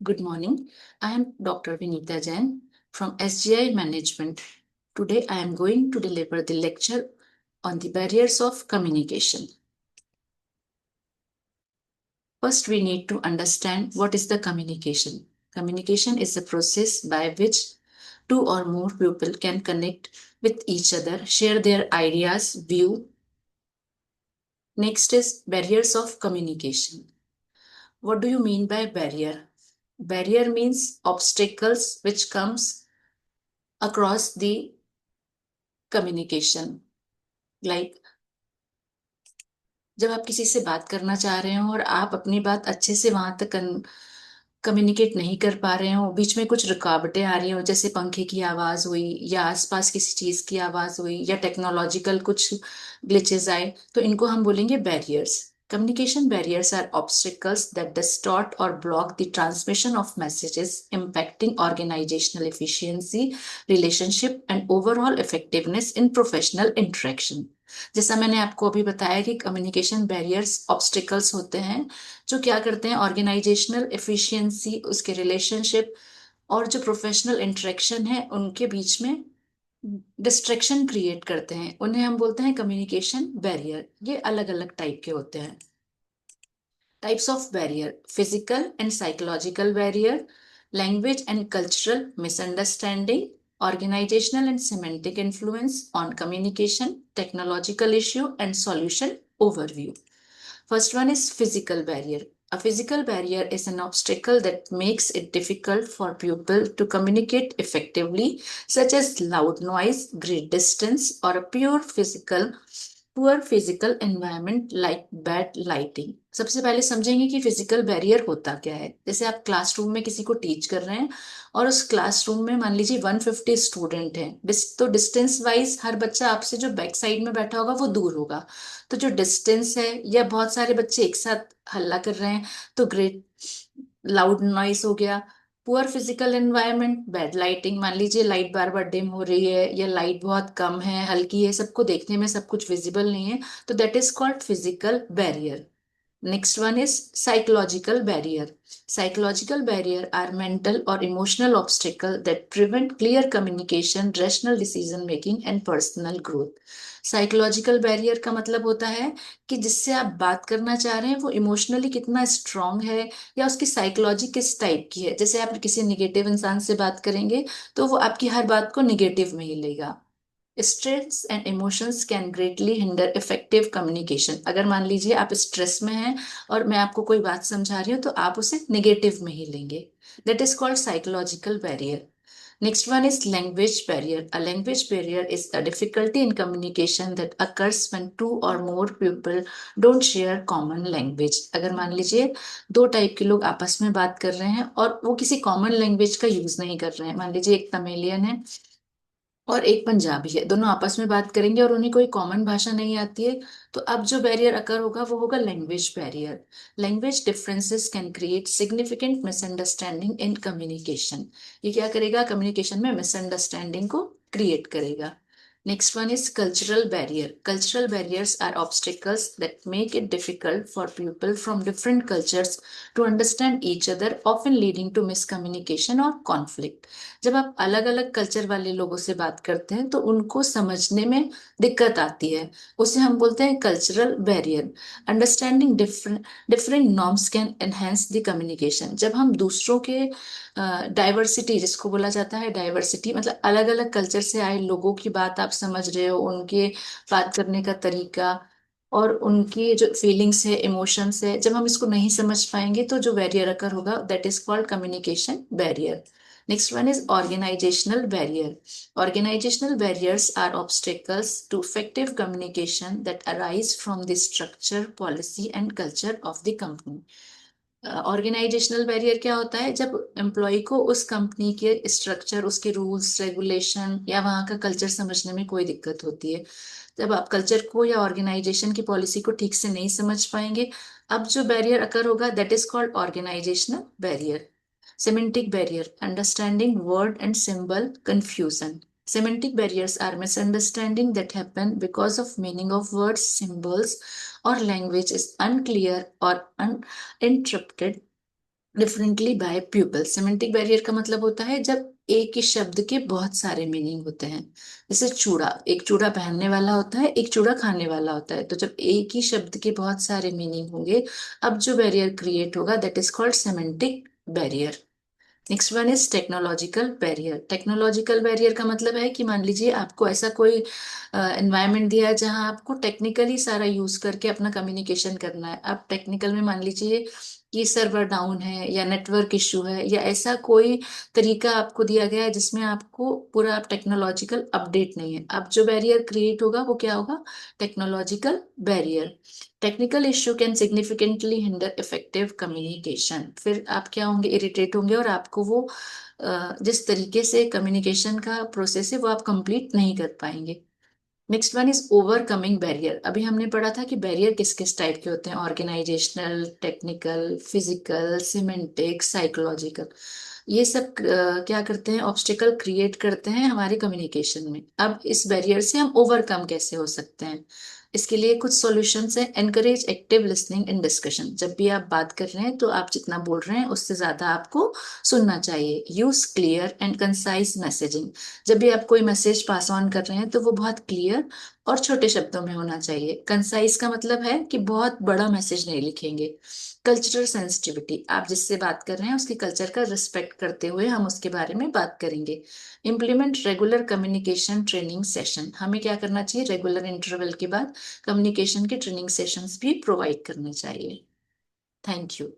Good morning. I am Dr. Vinita Jain from SGI Management. Today I am going to deliver the lecture on the barriers of communication. First, we need to understand what is the communication. Communication is a process by which two or more people can connect with each other, share their ideas, view. Next is barriers of communication. What do you mean by barrier? Barrier means obstacles which comes across the communication. Like जब आप किसी से बात करना चाह रहे हो और आप अपनी बात अच्छे से वहां तक कम्युनिकेट नहीं कर पा रहे हो, बीच में कुछ रुकावटें आ रही हो, जैसे पंखे की आवाज हुई या आसपास किसी चीज की आवाज हुई या टेक्नोलॉजिकल कुछ ग्लिचेस आए, तो इनको हम बोलेंगे barriers. Communication barriers are obstacles that distort or block the transmission of messages, impacting organizational efficiency, relationship, and overall effectiveness in professional interaction. जैसा मैंने आपको अभी बताया कि कम्युनिकेशन बैरियर्स ऑब्स्टिकल्स होते हैं जो क्या करते हैं, ऑर्गेनाइजेशनल एफिशिएंसी, उसके रिलेशनशिप और जो प्रोफेशनल इंटरेक्शन है उनके बीच में डिस्ट्रैक्शन क्रिएट करते हैं. उन्हें हम बोलते हैं कम्युनिकेशन बैरियर. ये अलग अलग टाइप के होते हैं. Types of barrier: physical and psychological barrier, language and cultural misunderstanding, organizational and semantic influence on communication, technological issue, and solution overview. First one is physical barrier. A physical barrier is an obstacle that makes it difficult for people to communicate effectively, such as loud noise, great distance, or a poor physical environment like bad lighting. सबसे पहले समझेंगे कि physical barrier होता क्या है. जैसे आप classroom में किसी को टीच कर रहे हैं और उस क्लासरूम में मान लीजिए 150 स्टूडेंट हैं, तो डिस्टेंस वाइज हर बच्चा आपसे जो बैक साइड में बैठा होगा वो दूर होगा. तो जो डिस्टेंस है, या बहुत सारे बच्चे एक साथ हल्ला कर रहे हैं, तो ग्रेट लाउड नॉइस हो गया. Poor physical environment, bad lighting, मान लीजिए लाइट बार बार डिम हो रही है या लाइट बहुत कम है, हल्की है, सबको देखने में सब कुछ विजिबल नहीं है, तो that is called physical barrier. Next one is psychological barrier. Psychological barrier are mental or emotional obstacle that prevent clear communication, rational decision making and personal growth. Psychological barrier का मतलब होता है कि जिससे आप बात करना चाह रहे हैं वो इमोशनली कितना स्ट्रांग है या उसकी साइकोलॉजी किस टाइप की है. जैसे आप किसी निगेटिव इंसान से बात करेंगे तो वो आपकी हर बात को निगेटिव में ही लेगा. Stress and emotions can greatly hinder effective communication. अगर मान लीजिए आप स्ट्रेस में हैं और मैं आपको कोई बात समझा रही हूँ तो आप उसे निगेटिव में ही लेंगे. That is called psychological barrier. Next one is language barrier. A language barrier is a difficulty in communication that occurs when two or more people don't share common language. अगर मान लीजिए दो टाइप के लोग आपस में बात कर रहे हैं और वो किसी कॉमन लैंग्वेज का यूज नहीं कर रहे हैं, मान लीजिए एक तमिलियन है और एक पंजाबी है, दोनों आपस में बात करेंगे और उन्हें कोई कॉमन भाषा नहीं आती है, तो अब जो बैरियर अकर होगा वो होगा language barrier. Language differences can create significant misunderstanding in communication. ये क्या करेगा, कम्युनिकेशन में मिसअंडरस्टैंडिंग को क्रिएट करेगा. Next one is cultural barrier. Cultural barriers are obstacles that make it difficult for people from different cultures to understand each other, often leading to miscommunication or conflict. जब आप अलग अलग culture वाले लोगों से बात करते हैं तो उनको समझने में दिक्कत आती है, उसे हम बोलते हैं cultural barrier. Understanding different different norms can enhance the communication. जब हम दूसरों के डाइवर्सिटी, जिसको बोला जाता है डाइवर्सिटी, मतलब अलग अलग कल्चर से आए लोगों की बात आप समझ रहे हो, उनके बात करने का तरीका और उनकी जो फीलिंग्स है, इमोशंस है, जब हम इसको नहीं समझ पाएंगे तो जो बैरियर अकर होगा that is called communication barrier. Next one is organizational barrier. Organizational barriers are obstacles to effective communication that arise from the structure, policy, and culture of the company. Organisational barrier क्या होता है, जब employ को उस company के structure, उसके rules regulation या वहाँ का कल्चर समझने में कोई दिक्कत होती है. जब आप कल्चर को या ऑर्गेनाइजेशन की पॉलिसी को ठीक से नहीं समझ पाएंगे, अब जो बैरियर अकर होगा that is called organisational barrier. Semantic barrier, understanding word and symbol confusion. Semantic barriers are misunderstanding that happen because of meaning of words, symbols, or language is unclear or uninterpreted. Differently by people. Semantic barrier का मतलब होता है जब एक ही शब्द के बहुत सारे मीनिंग होते हैं। जैसे चूड़ा, एक चूड़ा पहनने वाला होता है, एक चूड़ा खाने वाला होता है। तो जब एक ही शब्द के बहुत सारे मीनिंग होंगे, अब जो बैरियर क्रिएट होगा that is called semantic barrier. Next one is technological barrier. Technological barrier का मतलब है कि मान लीजिए आपको ऐसा कोई एनवायरनमेंट दिया है जहां आपको टेक्निकली सारा यूज करके अपना कम्युनिकेशन करना है। अब टेक्निकल में मान लीजिए कि सर्वर डाउन है या नेटवर्क इशू है या ऐसा कोई तरीका आपको दिया गया है जिसमें आपको पूरा टेक्नोलॉजिकल अपडेट नहीं है। अब जो बैरियर क्रिएट होगा वो क्या होगा? Technological barrier. Technical issue can significantly hinder effective communication. फिर आप क्या होंगे? इरिटेट होंगे और आपको वो जिस तरीके से कम्युनिकेशन का प्रोसेस है वो आप कंप्लीट नहीं कर पाएंगे। Next one is overcoming barrier. अभी हमने पढ़ा था कि बैरियर किस किस टाइप के होते हैं: organisational, technical, physical, semantic, psychological. ये सब क्या करते हैं? ऑब्स्टिकल क्रिएट करते हैं हमारे कम्युनिकेशन में। अब इस बैरियर से हम ओवरकम कैसे हो सकते हैं? इसके लिए कुछ सॉल्यूशंस हैं। Encourage active listening in discussion. जब भी आप बात कर रहे हैं तो आप जितना बोल रहे हैं उससे ज्यादा आपको सुनना चाहिए। Use clear and concise messaging. जब भी आप कोई मैसेज पास ऑन कर रहे हैं तो वो बहुत क्लियर और छोटे शब्दों में होना चाहिए। कंसाइज का मतलब है कि बहुत बड़ा मैसेज नहीं लिखेंगे। कल्चरल सेंसिटिविटी, आप जिससे बात कर रहे हैं उसके कल्चर का रिस्पेक्ट करते हुए हम उसके बारे में बात करेंगे। Implement regular communication training session. हमें क्या करना चाहिए? रेगुलर इंटरवल के बाद कम्युनिकेशन के ट्रेनिंग सेशंस भी प्रोवाइड करने चाहिए। Thank you.